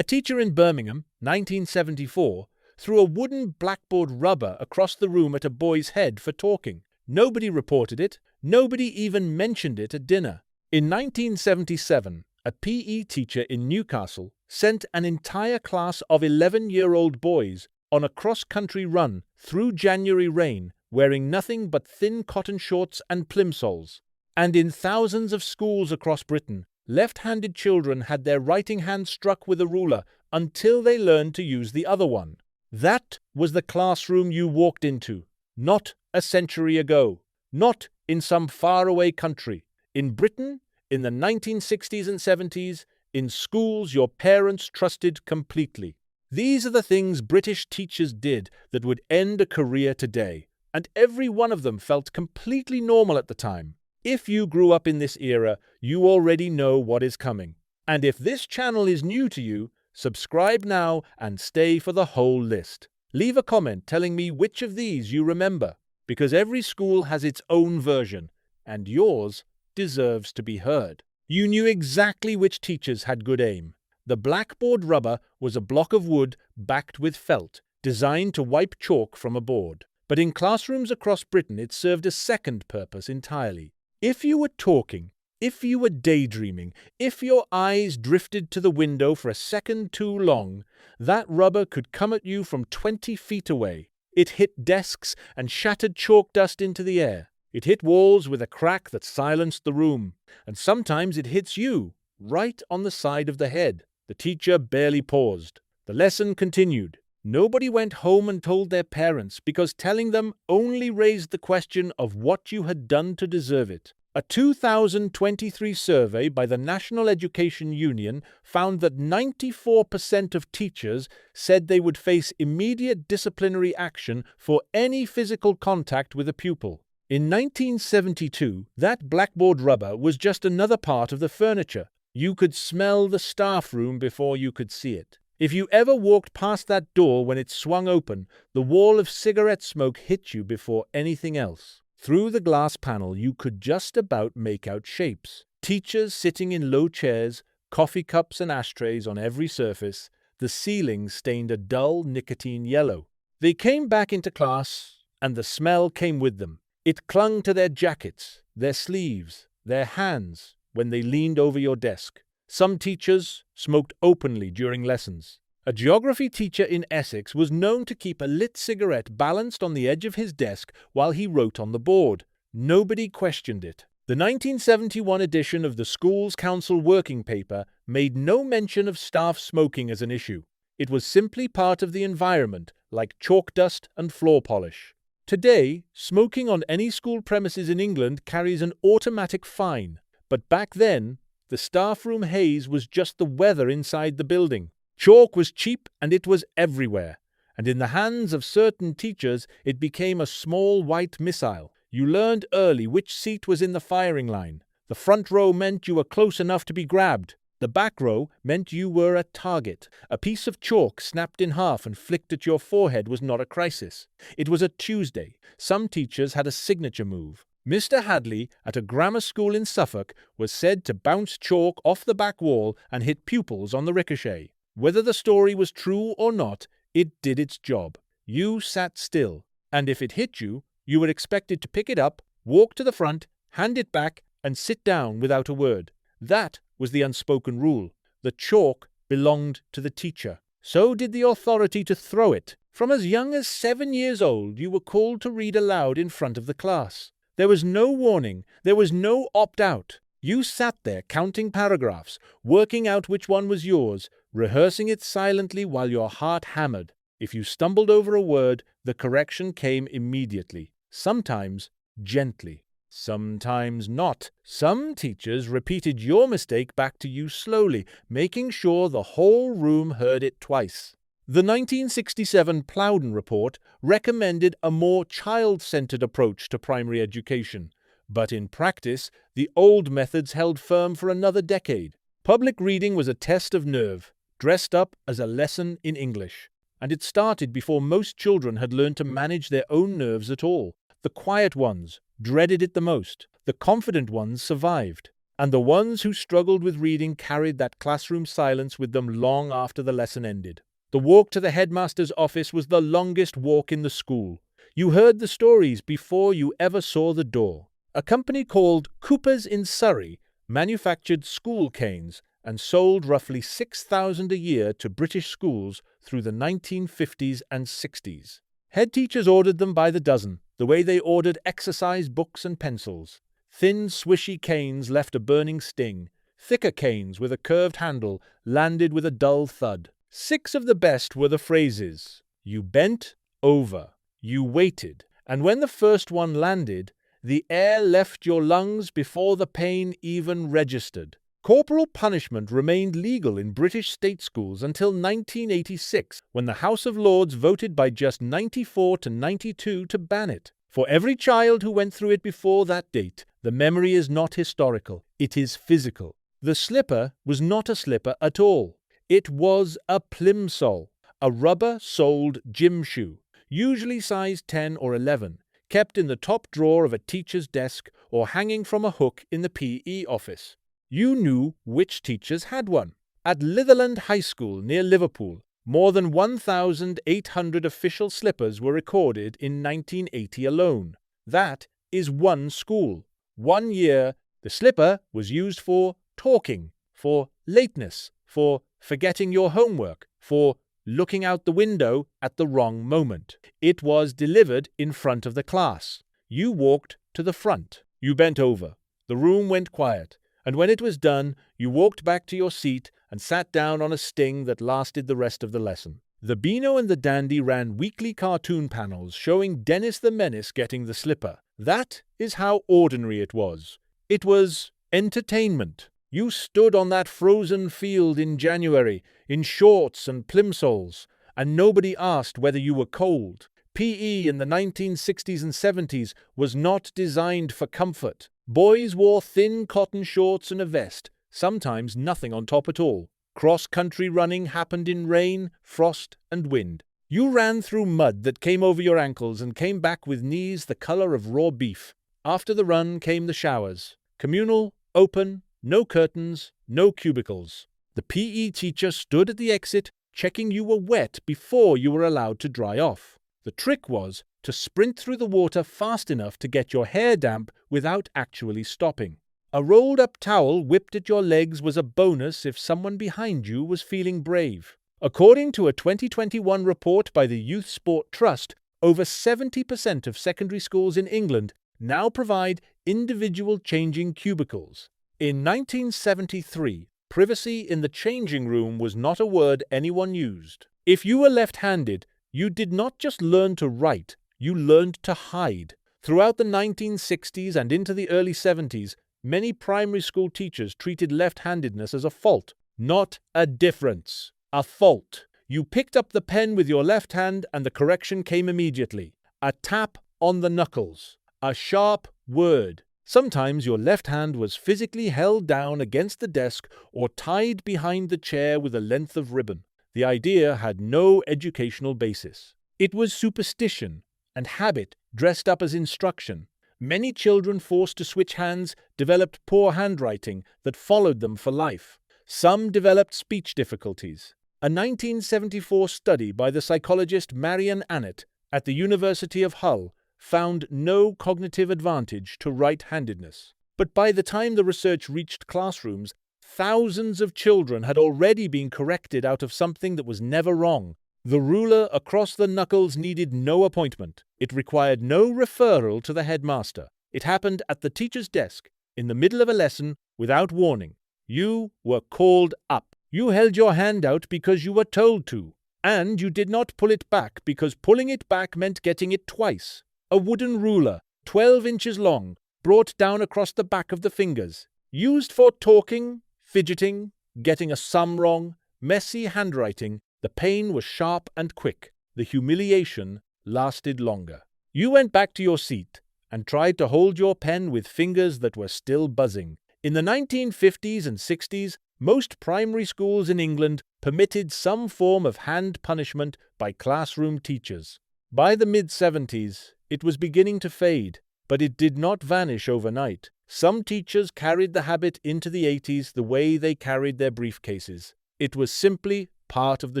A teacher in Birmingham, 1974, threw a wooden blackboard rubber across the room at a boy's head for talking. Nobody reported it. Nobody even mentioned it at dinner. In 1977, a PE teacher in Newcastle sent an entire class of 11-year-old boys on a cross-country run through January rain, wearing nothing but thin cotton shorts and plimsolls. And in thousands of schools across Britain, left-handed children had their writing hand struck with a ruler until they learned to use the other one. That was the classroom you walked into, not a century ago, not in some faraway country. In Britain, in the 1960s and 70s, in schools your parents trusted completely. These are the things British teachers did that would end a career today, and every one of them felt completely normal at the time. If you grew up in this era, you already know what is coming. And if this channel is new to you, subscribe now and stay for the whole list. Leave a comment telling me which of these you remember, because every school has its own version, and yours deserves to be heard. You knew exactly which teachers had good aim. The blackboard rubber was a block of wood backed with felt, designed to wipe chalk from a board. But in classrooms across Britain it served a second purpose entirely. If you were talking, if you were daydreaming, if your eyes drifted to the window for a second too long, that rubber could come at you from 20 feet away. It hit desks and shattered chalk dust into the air. It hit walls with a crack that silenced the room. And sometimes it hits you, right on the side of the head. The teacher barely paused. The lesson continued. Nobody went home and told their parents because telling them only raised the question of what you had done to deserve it. A 2023 survey by the National Education Union found that 94% of teachers said they would face immediate disciplinary action for any physical contact with a pupil. In 1972, that blackboard rubber was just another part of the furniture. You could smell the staff room before you could see it. If you ever walked past that door when it swung open, the wall of cigarette smoke hit you before anything else. Through the glass panel, you could just about make out shapes. Teachers sitting in low chairs, coffee cups and ashtrays on every surface, the ceiling stained a dull nicotine yellow. They came back into class, and the smell came with them. It clung to their jackets, their sleeves, their hands when they leaned over your desk. Some teachers smoked openly during lessons. A geography teacher in Essex was known to keep a lit cigarette balanced on the edge of his desk while he wrote on the board. Nobody questioned it. The 1971 edition of the Schools Council working paper made no mention of staff smoking as an issue. It was simply part of the environment, like chalk dust and floor polish. Today, smoking on any school premises in England carries an automatic fine. But back then, the staff room haze was just the weather inside the building. Chalk was cheap and it was everywhere. And in the hands of certain teachers, it became a small white missile. You learned early which seat was in the firing line. The front row meant you were close enough to be grabbed. The back row meant you were a target. A piece of chalk snapped in half and flicked at your forehead was not a crisis. It was a Tuesday. Some teachers had a signature move. Mr. Hadley, at a grammar school in Suffolk, was said to bounce chalk off the back wall and hit pupils on the ricochet. Whether the story was true or not, it did its job. You sat still, and if it hit you, you were expected to pick it up, walk to the front, hand it back, and sit down without a word. That was the unspoken rule. The chalk belonged to the teacher. So did the authority to throw it. From as young as 7 years old, you were called to read aloud in front of the class. There was no warning. There was no opt-out. You sat there counting paragraphs, working out which one was yours, rehearsing it silently while your heart hammered. If you stumbled over a word, the correction came immediately, sometimes gently, sometimes not. Some teachers repeated your mistake back to you slowly, making sure the whole room heard it twice. The 1967 Plowden Report recommended a more child-centered approach to primary education, but in practice, the old methods held firm for another decade. Public reading was a test of nerve, dressed up as a lesson in English, and it started before most children had learned to manage their own nerves at all. The quiet ones dreaded it the most. The confident ones survived. and the ones who struggled with reading carried that classroom silence with them long after the lesson ended. The walk to the headmaster's office was the longest walk in the school. You heard the stories before you ever saw the door. A company called Coopers in Surrey manufactured school canes and sold roughly 6,000 a year to British schools through the 1950s and 60s. Head teachers ordered them by the dozen, the way they ordered exercise books and pencils. Thin, swishy canes left a burning sting. Thicker canes with a curved handle landed with a dull thud. 6 of the best were the phrases, "You bent over," "You waited," and when the first one landed, the air left your lungs before the pain even registered. Corporal punishment remained legal in British state schools until 1986, when the House of Lords voted by just 94 to 92 to ban it. For every child who went through it before that date, the memory is not historical, it is physical. The slipper was not a slipper at all. It was a plimsoll, a rubber-soled gym shoe, usually size 10 or 11, kept in the top drawer of a teacher's desk or hanging from a hook in the PE office. You knew which teachers had one. At Litherland High School near Liverpool, more than 1,800 official slippers were recorded in 1980 alone. That is one school. 1 year, the slipper was used for talking, for lateness, for forgetting your homework, for looking out the window at the wrong moment. It was delivered in front of the class. You walked to the front. You bent over. The room went quiet. And when it was done, you walked back to your seat and sat down on a sting that lasted the rest of the lesson. The Beano and the Dandy ran weekly cartoon panels showing Dennis the Menace getting the slipper. That is how ordinary it was. It was entertainment. You stood on that frozen field in January, in shorts and plimsolls, and nobody asked whether you were cold. PE in the 1960s and 70s was not designed for comfort. Boys wore thin cotton shorts and a vest, sometimes nothing on top at all. Cross-country running happened in rain, frost, and wind. You ran through mud that came over your ankles and came back with knees the color of raw beef. After the run came the showers. Communal, open, no curtains, no cubicles. The PE teacher stood at the exit, checking you were wet before you were allowed to dry off. The trick was to sprint through the water fast enough to get your hair damp without actually stopping. A rolled-up towel whipped at your legs was a bonus if someone behind you was feeling brave. According to a 2021 report by the Youth Sport Trust, over 70% of secondary schools in England now provide individual changing cubicles. In 1973, privacy in the changing room was not a word anyone used. If you were left-handed, you did not just learn to write, you learned to hide. Throughout the 1960s and into the early 70s, many primary school teachers treated left-handedness as a fault, not a difference. A fault. You picked up the pen with your left hand and the correction came immediately. A tap on the knuckles. A sharp word. Sometimes your left hand was physically held down against the desk or tied behind the chair with a length of ribbon. The idea had no educational basis. It was superstition and habit dressed up as instruction. Many children forced to switch hands developed poor handwriting that followed them for life. Some developed speech difficulties. A 1974 study by the psychologist Marian Annett at the University of Hull found no cognitive advantage to right-handedness. But by the time the research reached classrooms, thousands of children had already been corrected out of something that was never wrong. The ruler across the knuckles needed no appointment. It required no referral to the headmaster. It happened at the teacher's desk, in the middle of a lesson, without warning. You were called up. You held your hand out because you were told to. And you did not pull it back because pulling it back meant getting it twice. A wooden ruler, 12 inches long, brought down across the back of the fingers. Used for talking, fidgeting, getting a sum wrong, messy handwriting. The pain was sharp and quick. The humiliation lasted longer. You went back to your seat and tried to hold your pen with fingers that were still buzzing. In the 1950s and 60s, most primary schools in England permitted some form of hand punishment by classroom teachers. By the mid-70s, it was beginning to fade. But it did not vanish overnight. Some teachers carried the habit into the 80s the way they carried their briefcases. It was simply part of the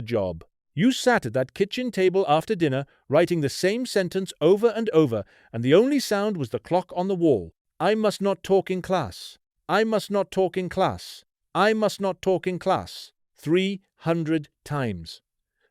job. You sat at that kitchen table after dinner, writing the same sentence over and over, and the only sound was the clock on the wall. I must not talk in class. I must not talk in class. I must not talk in class. 300 times.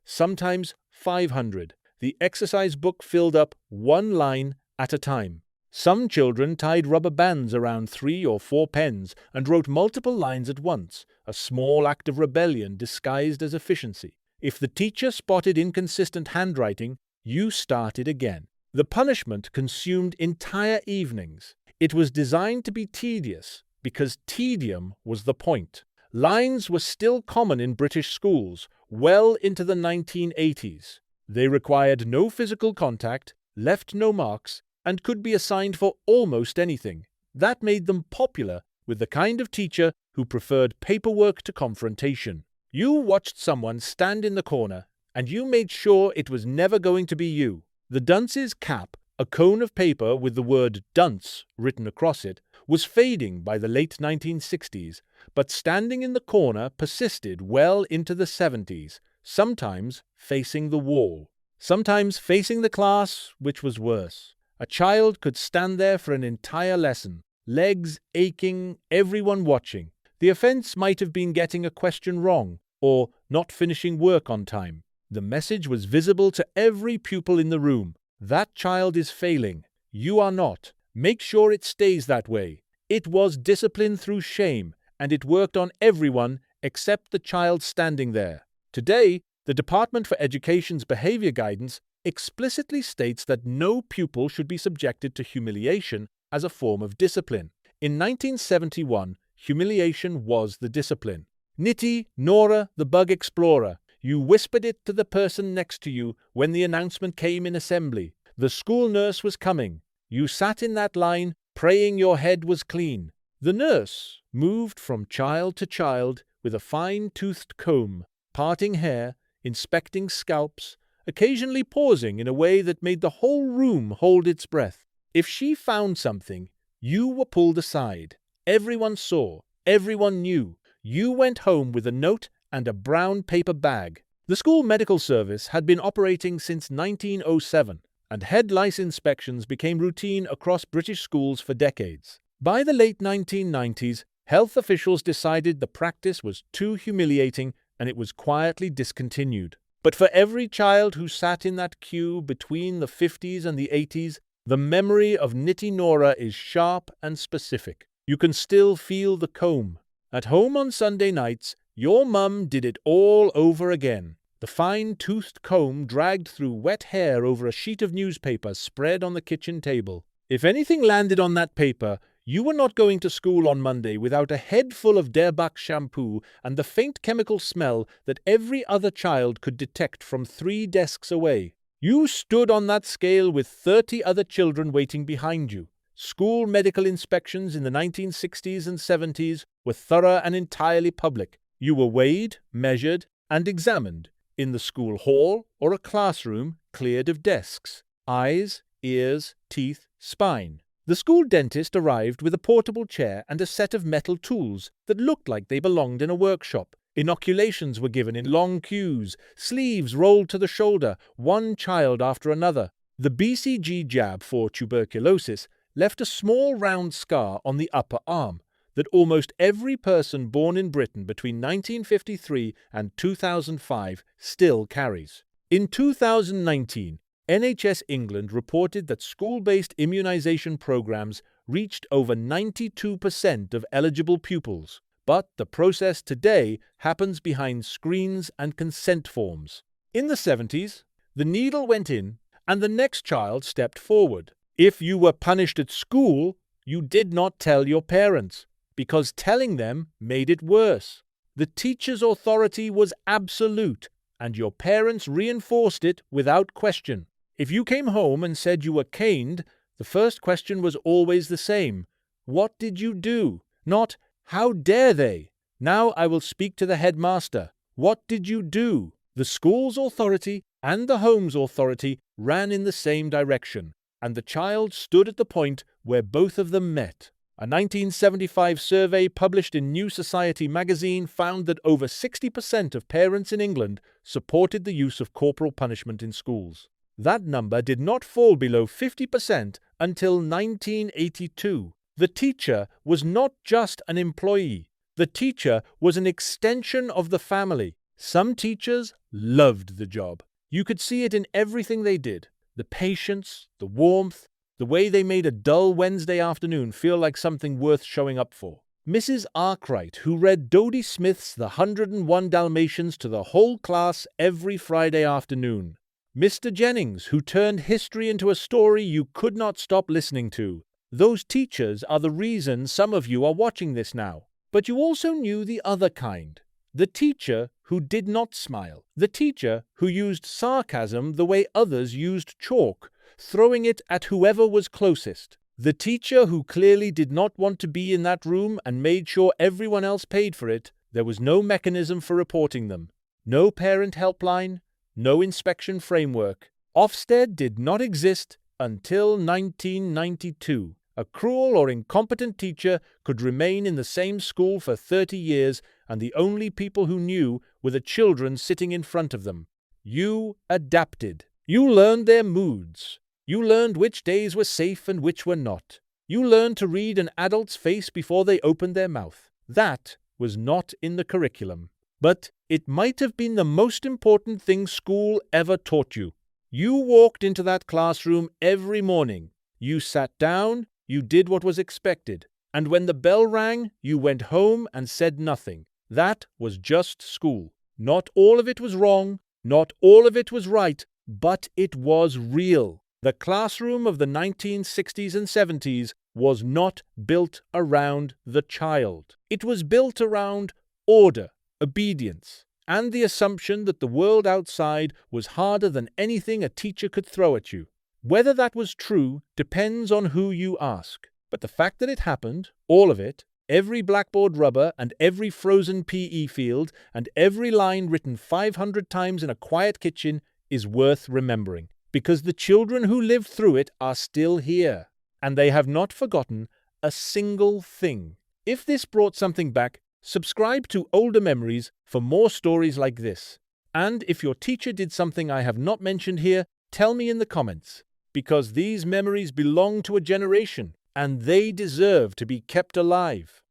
Sometimes 500. The exercise book filled up one line at a time. Some children tied rubber bands around 3 or 4 pens and wrote multiple lines at once, a small act of rebellion disguised as efficiency. If the teacher spotted inconsistent handwriting, you started again. The punishment consumed entire evenings. It was designed to be tedious, because tedium was the point. Lines were still common in British schools, well into the 1980s. They required no physical contact, left no marks, and could be assigned for almost anything. That made them popular with the kind of teacher who preferred paperwork to confrontation. You watched someone stand in the corner, and you made sure it was never going to be you. The dunce's cap, a cone of paper with the word dunce written across it, was fading by the late 1960s, but standing in the corner persisted well into the 70s, sometimes facing the wall, sometimes facing the class, which was worse. A child could stand there for an entire lesson, legs aching, everyone watching. The offense might have been getting a question wrong, or not finishing work on time. The message was visible to every pupil in the room. That child is failing. You are not. Make sure it stays that way. It was discipline through shame, and it worked on everyone except the child standing there. Today, the Department for Education's behavior guidance explicitly states that no pupil should be subjected to humiliation as a form of discipline. In 1971, humiliation was the discipline. Nitty, Nora, the bug explorer. You whispered it to the person next to you when the announcement came in assembly. The school nurse was coming. You sat in that line, praying your head was clean. The nurse moved from child to child with a fine-toothed comb, parting hair, inspecting scalps, occasionally pausing in a way that made the whole room hold its breath. If she found something, you were pulled aside. Everyone saw. Everyone knew. You went home with a note and a brown paper bag. The school medical service had been operating since 1907, and head lice inspections became routine across British schools for decades. By the late 1990s, health officials decided the practice was too humiliating and it was quietly discontinued. But for every child who sat in that queue between the 50s and the 80s, the memory of Nitty Nora is sharp and specific. You can still feel the comb. At home on Sunday nights, your mum did it all over again. The fine-toothed comb dragged through wet hair over a sheet of newspaper spread on the kitchen table. If anything landed on that paper, you were not going to school on Monday without a head full of Derbach shampoo and the faint chemical smell that every other child could detect from 3 desks away. You stood on that scale with 30 other children waiting behind you. School medical inspections in the 1960s and 70s were thorough and entirely public. You were weighed, measured, and examined in the school hall or a classroom cleared of desks, eyes, ears, teeth, spine. The school dentist arrived with a portable chair and a set of metal tools that looked like they belonged in a workshop. Inoculations were given in long queues, sleeves rolled to the shoulder, one child after another. The BCG jab for tuberculosis left a small round scar on the upper arm that almost every person born in Britain between 1953 and 2005 still carries. In 2019, NHS England reported that school-based immunisation programmes reached over 92% of eligible pupils, but the process today happens behind screens and consent forms. In the 70s, the needle went in and the next child stepped forward. If you were punished at school, you did not tell your parents, because telling them made it worse. The teacher's authority was absolute, and your parents reinforced it without question. If you came home and said you were caned, the first question was always the same. What did you do? Not, how dare they? Now I will speak to the headmaster. What did you do? The school's authority and the home's authority ran in the same direction. and the child stood at the point where both of them met. A 1975 survey published in New Society magazine found that over 60% of parents in England supported the use of corporal punishment in schools. That number did not fall below 50% until 1982. The teacher was not just an employee. The teacher was an extension of the family. Some teachers loved the job. You could see it in everything they did. The patience, the warmth, the way they made a dull Wednesday afternoon feel like something worth showing up for. Mrs. Arkwright, who read Dodie Smith's The 101 Dalmatians to the whole class every Friday afternoon. Mr. Jennings, who turned history into a story you could not stop listening to. Those teachers are the reason some of you are watching this now. But you also knew the other kind. The teacher who did not smile. The teacher who used sarcasm the way others used chalk, throwing it at whoever was closest. The teacher who clearly did not want to be in that room and made sure everyone else paid for it. There was no mechanism for reporting them. No parent helpline. No inspection framework. Ofsted did not exist until 1992. A cruel or incompetent teacher could remain in the same school for 30 years, and the only people who knew were the children sitting in front of them. You adapted. You learned their moods. You learned which days were safe and which were not. You learned to read an adult's face before they opened their mouth. That was not in the curriculum. But it might have been the most important thing school ever taught you. You walked into that classroom every morning. You sat down, you did what was expected. And when the bell rang, you went home and said nothing. That was just school. Not all of it was wrong, not all of it was right, but it was real. The classroom of the 1960s and 70s was not built around the child. It was built around order, obedience, and the assumption that the world outside was harder than anything a teacher could throw at you. Whether that was true depends on who you ask. But the fact that it happened, all of it, every blackboard rubber and every frozen PE field and every line written 500 times in a quiet kitchen is worth remembering. Because the children who lived through it are still here, and they have not forgotten a single thing. If this brought something back, subscribe to Older Memories for more stories like this. And if your teacher did something I have not mentioned here, tell me in the comments. Because these memories belong to a generation, and they deserve to be kept alive.